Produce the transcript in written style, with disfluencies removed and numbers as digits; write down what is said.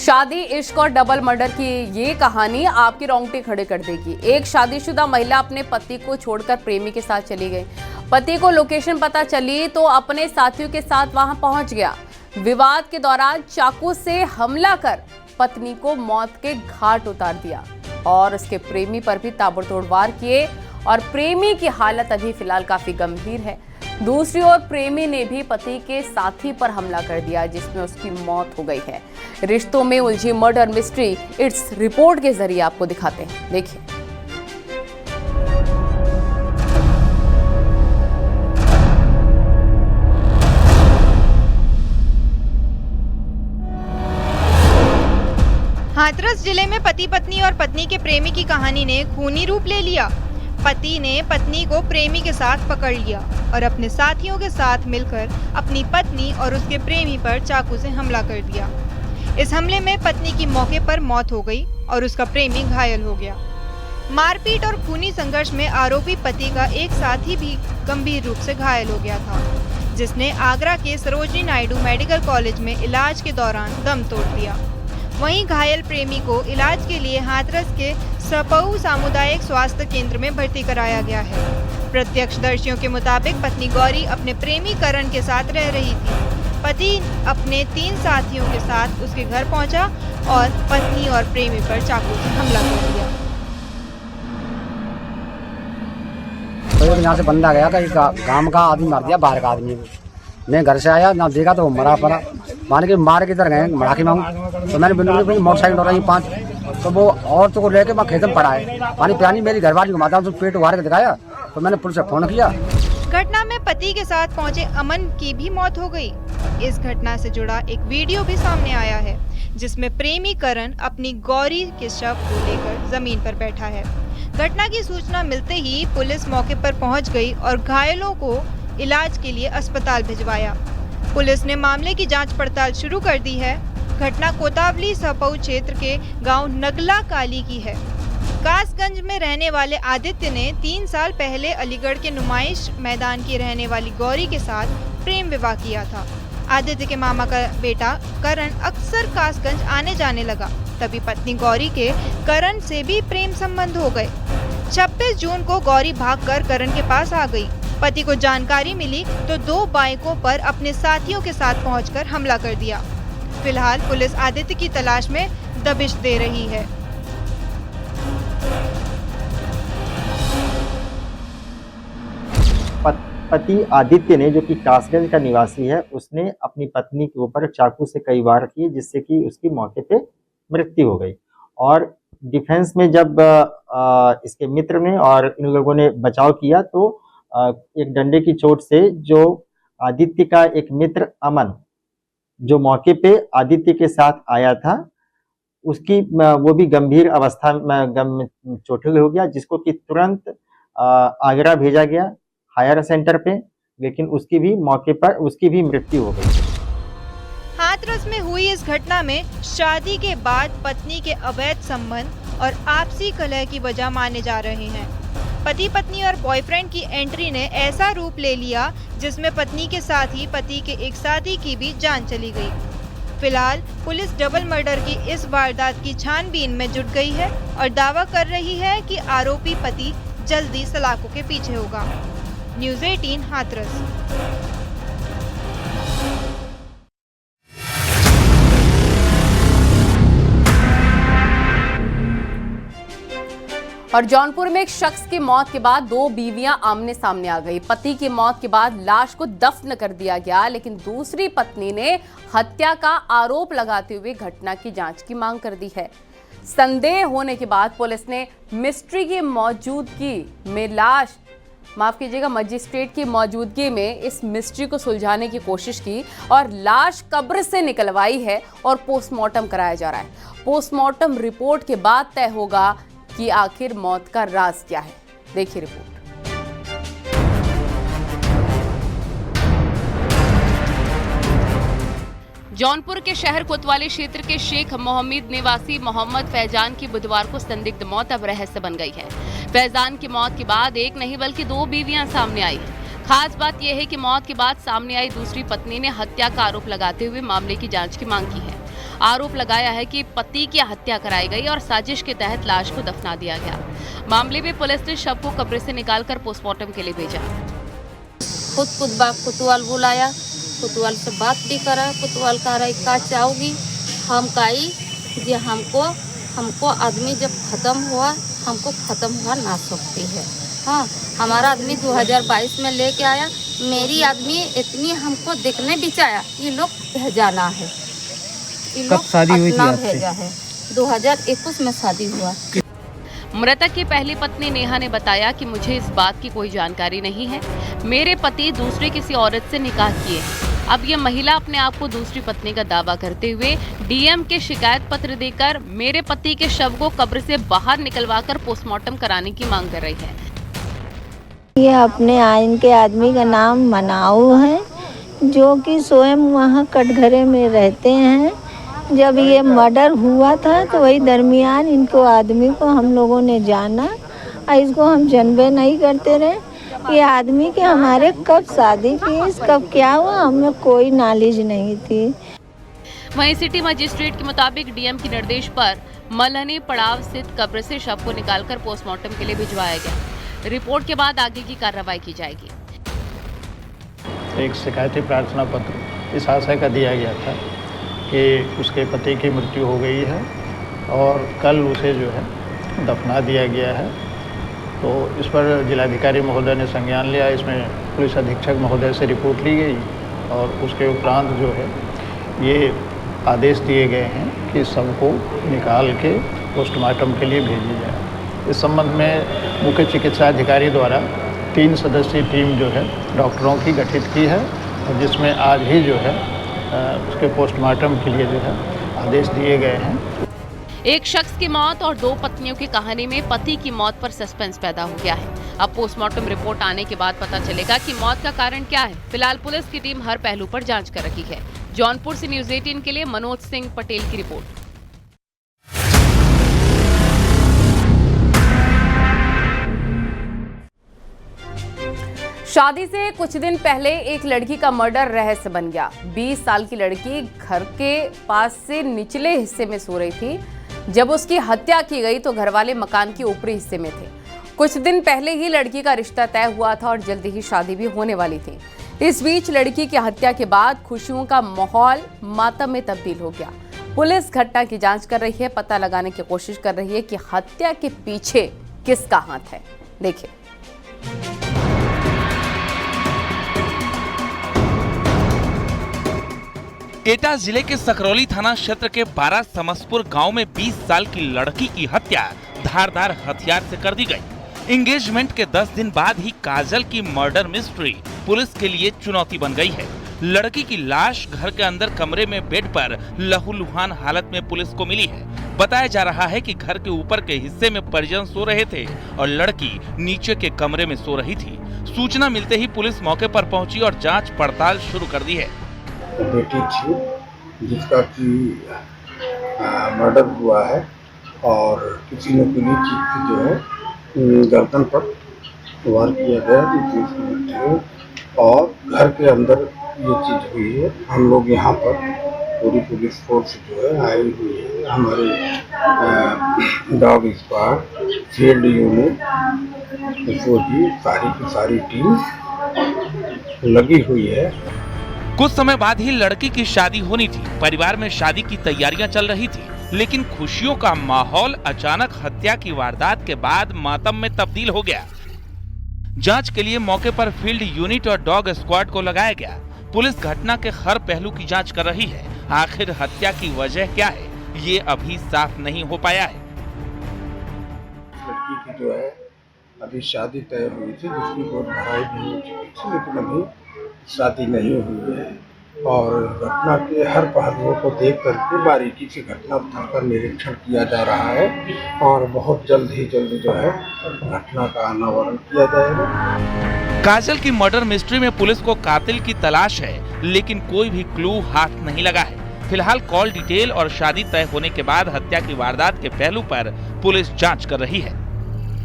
शादी, इश्क और डबल मर्डर की ये कहानी आपके रोंगटे खड़े कर देगी। एक शादीशुदा महिला अपने पति को छोड़कर प्रेमी के साथ चली गई। पति को लोकेशन पता चली तो अपने साथियों के साथ वहां पहुंच गया। विवाद के दौरान चाकू से हमला कर पत्नी को मौत के घाट उतार दिया और उसके प्रेमी पर भी ताबड़तोड़ वार किए और प्रेमी की हालत अभी फिलहाल काफी गंभीर है। दूसरी ओर प्रेमी ने भी पति के साथी पर हमला कर दिया जिसमें उसकी मौत हो गई है। रिश्तों में उलझी मर्डर मिस्ट्री इट्स रिपोर्ट के जरिए आपको दिखाते हैं, देखिए। हाथरस जिले में पति पत्नी और पत्नी के प्रेमी की कहानी ने खूनी रूप ले लिया। पति ने पत्नी को प्रेमी के साथ पकड़ लिया और अपने साथियों के साथ मिलकर अपनी पत्नी और उसके प्रेमी पर चाकू से हमला कर दिया। इस हमले में पत्नी की मौके पर मौत हो गई और उसका प्रेमी घायल हो गया। मारपीट और खूनी संघर्ष में आरोपी पति का एक साथी भी गंभीर रूप से घायल हो गया था, जिसने आगरा के सरोजनी नायडू मेडिकल कॉलेज में इलाज के दौरान दम तोड़ दिया। वहीं घायल प्रेमी को इलाज के लिए हाथरस के सपऊ सामुदायिक स्वास्थ्य केंद्र में भर्ती कराया गया है। प्रत्यक्षदर्शियों के मुताबिक पत्नी गौरी अपने प्रेमी करण के साथ रह रही थी। पति अपने 3 साथियों के साथ उसके घर पहुंचा और पत्नी और प्रेमी पर चाकू से हमला कर दिया। तो यहाँ से बंदा गया गांव का आदमी मार दिया, बाहर का आदमी। मैं घर से आया ना, देखा तो वो मरा पड़ा। मान के मार के इधर गए मड़ाकी मांगू तो मैंने बिल्कुल मोटरसाइकिल उड़ा 5 तो वो औरत को लेके मैं खेत में पड़ा है। पानी पियानी मेरी घरवाली को माता तो पेट उभार के दिखाया तो मैंने पुलिस से फोन किया। घटना में पति के साथ पहुंचे अमन की भी मौत हो गई। इस घटना से जुड़ा एक वीडियो भी सामने आया है जिसमें प्रेमी करण अपनी गौरी के शव को लेकर जमीन पर बैठा है। घटना की सूचना मिलते ही पुलिस मौके पर पहुंच गई और घायलों को इलाज के लिए अस्पताल भिजवाया। पुलिस ने मामले की जांच पड़ताल शुरू कर दी है। घटना कोतावली सपऊ क्षेत्र के गांव नगला काली की है। कासगंज में रहने वाले आदित्य ने 3 साल पहले अलीगढ़ के नुमाइश मैदान की रहने वाली गौरी के साथ प्रेम विवाह किया था। आदित्य के मामा का बेटा करण अक्सर कासगंज आने जाने लगा, तभी पत्नी गौरी के करण से भी प्रेम संबंध हो गए। 26 जून को गौरी भागकर करण के पास आ गई। पति को जानकारी मिली तो 2 बाइकों पर अपने साथियों के साथ पहुंचकर हमला कर दिया। फिलहाल पुलिस आदित्य की तलाश में दबिश दे रही है। पति आदित्य ने, जो कि कासगंज का निवासी है, उसने अपनी पत्नी के ऊपर चाकू से कई वार किए जिससे कि उसकी मौके पे मृत्यु हो गई। और डिफेंस में जब इसके मित्र ने और इन लोगों ने बचाव किया तो एक डंडे की चोट से जो आदित्य का एक मित्र अमन, जो मौके पे आदित्य के साथ आया था, उसकी वो भी गंभीर अवस्था में चोटिल हो गया, जिसको कि तुरंत आगरा भेजा गया हायर सेंटर पे, लेकिन उसकी भी मौके पर उसकी भी मृत्यु हो गई। हाथरस में हुई इस घटना में शादी के बाद पत्नी के अवैध संबंध और आपसी कलह की वजह माने जा रहे हैं। पति पत्नी और बॉयफ्रेंड की एंट्री ने ऐसा रूप ले लिया जिसमें पत्नी के साथ ही पति के एक साथी की भी जान चली गई। फिलहाल पुलिस डबल मर्डर की इस वारदात की छानबीन में जुट गई है और दावा कर रही है कि आरोपी पति जल्दी सलाखों के पीछे होगा। न्यूज़ 18 हाथरस। और जौनपुर में एक शख्स की मौत के बाद 2 बीवियां आमने सामने आ गई। पति की मौत के बाद लाश को दफन कर दिया गया, लेकिन दूसरी पत्नी ने हत्या का आरोप लगाते हुए घटना की जांच की मांग कर दी है। संदेह होने के बाद पुलिस ने मजिस्ट्रेट की मौजूदगी में इस मिस्ट्री को सुलझाने की कोशिश की और लाश कब्र से निकलवाई है और पोस्टमार्टम कराया जा रहा है। पोस्टमार्टम रिपोर्ट के बाद तय होगा कि आखिर मौत का राज क्या है। देखिए रिपोर्ट। जौनपुर के शहर कोतवाली क्षेत्र के शेख मोहम्मद निवासी मोहम्मद फैजान की बुधवार को संदिग्ध मौत अब रहस्य बन गई है। फैजान की मौत के बाद एक नहीं बल्कि 2 बीवियां सामने आई। खास बात यह है कि मौत के बाद सामने आई दूसरी पत्नी ने हत्या का आरोप लगाते हुए मामले की जांच की मांग की है। आरोप लगाया है कि पति की हत्या कराई गई और साजिश के तहत लाश को दफना दिया गया। मामले में पुलिस ने शव को कब्र से निकालकर पोस्टमार्टम के लिए भेजा। खुद कोतवाल बुलाया, कोतवाल से बात भी करा। कोतवाल कह रहा का चाहोगी, हम काई ये हमको आदमी जब खत्म हुआ, हमको खत्म हुआ ना सकती है। हाँ, हमारा आदमी 2022 में लेके आया, मेरी आदमी इतनी हमको देखने भी चाहा, ये लोग भेजाना है। कब शादी हुई थी आपसे? भेजा है 2021 में शादी हुआ। मृतक की पहली पत्नी नेहा ने बताया कि मुझे इस बात की कोई जानकारी नहीं है। मेरे पति दूसरे किसी औरत से निकाह किए हैं। अब ये महिला अपने आप को दूसरी पत्नी का दावा करते हुए डीएम के शिकायत पत्र देकर मेरे पति के शव को कब्र से बाहर निकलवाकर पोस्टमार्टम कराने की मांग कर रही है। ये अपने आइन के आदमी का नाम मनाऊ है, जो कि स्वयं वहाँ कटघरे में रहते हैं। जब ये मर्डर हुआ था तो वही दरमियान इनको आदमी को हम लोगों ने जाना और इसको हम जानबे नहीं करते रहे। ये आदमी के हमारे कब शादी की, कब क्या हुआ, हमें कोई नॉलेज नहीं थी। वहीं सिटी मजिस्ट्रेट के मुताबिक डीएम के निर्देश पर मलहनी पड़ाव स्थित कब्र से शव को निकालकर पोस्टमार्टम के लिए भिजवाया गया। रिपोर्ट के बाद आगे की कार्रवाई की जाएगी। एक शिकायती प्रार्थना पत्र इस आशय का दिया गया था कि उसके पति की मृत्यु हो गई है और कल उसे जो है दफना दिया गया है। तो इस पर जिलाधिकारी महोदय ने संज्ञान लिया। इसमें पुलिस अधीक्षक महोदय से रिपोर्ट ली गई और उसके उपरांत जो है ये आदेश दिए गए हैं कि सबको निकाल के पोस्टमार्टम के लिए भेजी जाए। इस संबंध में मुख्य चिकित्सा अधिकारी द्वारा 3 सदस्यीय टीम जो है डॉक्टरों की गठित की है और जिसमें आज ही जो है उसके पोस्टमार्टम के लिए जो है आदेश दिए गए हैं। एक शख्स की मौत और 2 पत्नियों की कहानी में पति की मौत पर सस्पेंस पैदा हो गया है। अब पोस्टमार्टम रिपोर्ट आने के बाद पता चलेगा कि मौत का कारण क्या है। फिलहाल पुलिस की टीम हर पहलू पर जांच कर रही है। जौनपुर से न्यूज़ 18 के लिए मनोज सिंह पटेल की रिपोर्ट। शादी से कुछ दिन पहले एक लड़की का मर्डर रहस्य बन गया। 20 साल की लड़की घर के पास से निचले हिस्से में सो रही थी। जब उसकी हत्या की गई तो घरवाले मकान के ऊपरी हिस्से में थे। कुछ दिन पहले ही लड़की का रिश्ता तय हुआ था और जल्दी ही शादी भी होने वाली थी। इस बीच लड़की की हत्या के बाद खुशियों का माहौल मातम में तब्दील हो गया। पुलिस घटना की जांच कर रही है, पता लगाने की कोशिश कर रही है कि हत्या के पीछे किसका हाथ है। देखिए। एटा जिले के सकरौली थाना क्षेत्र के 12 समसपुर गांव में 20 साल की लड़की की हत्या धारदार हथियार से कर दी गई। एंगेजमेंट के 10 दिन बाद ही काजल की मर्डर मिस्ट्री पुलिस के लिए चुनौती बन गई है। लड़की की लाश घर के अंदर कमरे में बेड पर लहूलुहान हालत में पुलिस को मिली है। बताया जा रहा है कि घर के ऊपर के हिस्से में परिजन सो रहे थे और लड़की नीचे के कमरे में सो रही थी। सूचना मिलते ही पुलिस मौके पर पहुंची और जांच पड़ताल शुरू कर दी है। बेटी थी जिसका कि मर्डर हुआ है और किसी ने पीली चीज से जो है गर्दन पर वार किया गया और घर के अंदर ये चीज हुई है। हम लोग यहाँ पर पूरी पुलिस फोर्स जो है आई हुई है। हमारे डॉग स्क्वाड, फील्ड यूनिट, फौजी, सारी की सारी टीम लगी हुई है। कुछ समय बाद ही लड़की की शादी होनी थी। परिवार में शादी की तैयारियां चल रही थी, लेकिन खुशियों का माहौल अचानक हत्या की वारदात के बाद मातम में तब्दील हो गया। जांच के लिए मौके पर फील्ड यूनिट और डॉग स्क्वाड को लगाया गया। पुलिस घटना के हर पहलू की जांच कर रही है। आखिर हत्या की वजह क्या है, ये अभी साफ नहीं हो पाया है। लड़की की जो है अभी शादी तय हुई थी, जिसकी बहुत भराई भी हो चुकी थी, लेकिन अभी शादी नहीं हुई है और घटना के हर पहलुओं को देख करके बारीकी से घटना स्थल पर निरीक्षण किया जा रहा है और बहुत जल्द जो है घटना का अनावरण किया जाएगा। काजल की मर्डर मिस्ट्री में पुलिस को कातिल की तलाश है, लेकिन कोई भी क्लू हाथ नहीं लगा है। फिलहाल कॉल डिटेल और शादी तय होने के बाद हत्या की वारदात के पहलू पर पुलिस जांच कर रही है।